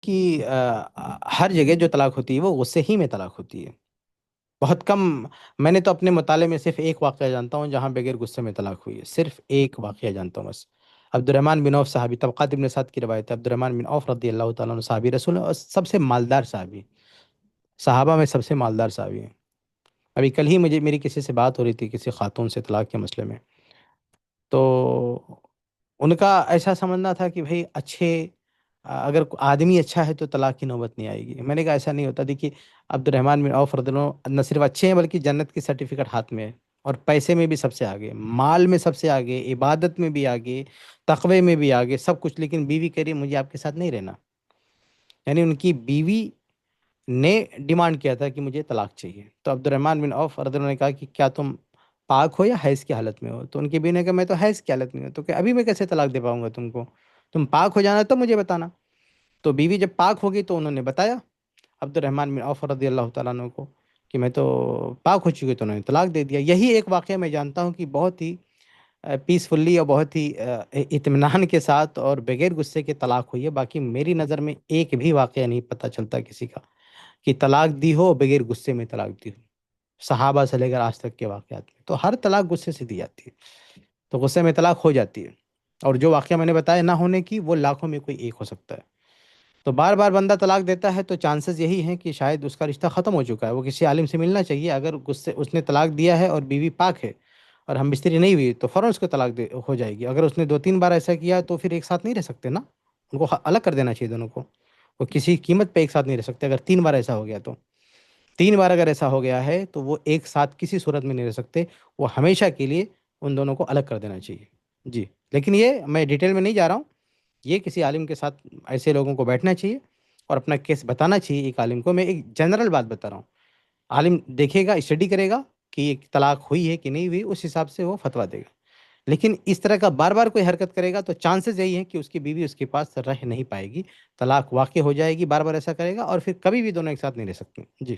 کہ ہر جگہ جو طلاق ہوتی ہے وہ غصے ہی میں طلاق ہوتی ہے. بہت کم. میں نے تو اپنے مطالعے میں صرف ایک واقعہ جانتا ہوں جہاں بغیر غصے میں طلاق ہوئی ہے، صرف ایک واقعہ جانتا ہوں بس. عبد الرحمن بن عوف صحابی، طبقات ابن سعد کی روایت ہے، عبد الرحمن بن عوف رضی اللہ تعالیٰ عنہ صحابی رسول ہیں اور سب سے مالدار صحابی، صحابہ میں سب سے مالدار صحابی ہیں. ابھی کل ہی مجھے میری کسی سے بات ہو رہی تھی کسی خاتون سے طلاق کے مسئلے میں، تو ان کا ایسا سمجھنا تھا کہ بھئی اگر آدمی اچھا ہے تو طلاق کی نوبت نہیں آئے گی. میں نے کہا ایسا نہیں ہوتا. دیکھیے عبد الرحمن بن عوف رضی اللہ عنہ نہ صرف اچھے ہیں بلکہ جنت کی سرٹیفکیٹ ہاتھ میں ہے، اور پیسے میں بھی سب سے آگے، مال میں سب سے آگے، عبادت میں بھی آگے، تقوی میں بھی آگے، سب کچھ. لیکن بیوی کہہ رہی مجھے آپ کے ساتھ نہیں رہنا. یعنی ان کی بیوی نے ڈیمانڈ کیا تھا کہ مجھے طلاق چاہیے. تو عبد الرحمن بن عوف رضی اللہ عنہ نے کہا کہ کیا تم پاک ہو یا حیض کی حالت میں ہو؟ تو ان کی بیوی نے کہا میں تو حیض کی حالت میں ہوں. تو کہ ابھی میں کیسے طلاق دے پاؤں گا تم کو؟ تم پاک ہو جانا تو مجھے بتانا. تو بیوی جب پاک ہوگی تو انہوں نے بتایا عبد الرحمن بن عوف رضی اللہ تعالیٰ عنہ کو کہ میں تو پاک ہو چکی، تو انہوں نے طلاق دے دیا. یہی ایک واقعہ میں جانتا ہوں کہ بہت ہی پیسفلی اور بہت ہی اطمینان کے ساتھ اور بغیر غصے کے طلاق ہوئی ہے. باقی میری نظر میں ایک بھی واقعہ نہیں پتہ چلتا کسی کا کہ طلاق دی ہو بغیر غصے میں طلاق دی ہو، صحابہ سے لے کر آج تک کے واقعات میں. تو ہر طلاق غصے سے دی جاتی ہے، تو غصے میں طلاق ہو جاتی ہے. اور جو واقعہ میں نے بتایا نہ ہونے کی، وہ لاکھوں میں کوئی ایک ہو سکتا ہے. تو بار بار بندہ طلاق دیتا ہے تو چانسز یہی ہیں کہ شاید اس کا رشتہ ختم ہو چکا ہے. وہ کسی عالم سے ملنا چاہیے. اگر اس نے طلاق دیا ہے اور بیوی پاک ہے اور ہم بستری نہیں ہوئی تو فوراً اس کو طلاق ہو جائے گی. اگر اس نے 2 3 بار ایسا کیا تو پھر ایک ساتھ نہیں رہ سکتے نا، ان کو الگ کر دینا چاہیے دونوں کو. وہ کسی قیمت پہ ایک ساتھ نہیں رہ سکتے. اگر 3 بار ایسا ہو گیا تو 3 بار اگر ایسا ہو گیا ہے تو وہ ایک ساتھ کسی صورت میں نہیں رہ سکتے. وہ ہمیشہ کے لیے ان دونوں کو الگ کر دینا چاہیے. جی لیکن یہ میں ڈیٹیل میں نہیں جا رہا ہوں. یہ کسی عالم کے ساتھ ایسے لوگوں کو بیٹھنا چاہیے اور اپنا کیس بتانا چاہیے ایک عالم کو. میں ایک جنرل بات بتا رہا ہوں. عالم دیکھے گا، اسٹڈی کرے گا کہ یہ طلاق ہوئی ہے کہ نہیں ہوئی، اس حساب سے وہ فتویٰ دے گا. لیکن اس طرح کا بار بار کوئی حرکت کرے گا تو چانسز یہی ہیں کہ اس کی بیوی اس کے پاس رہ نہیں پائے گی، طلاق واقع ہو جائے گی. بار بار ایسا کرے گا اور پھر کبھی بھی دونوں ایک ساتھ نہیں رہ سکتے. جی.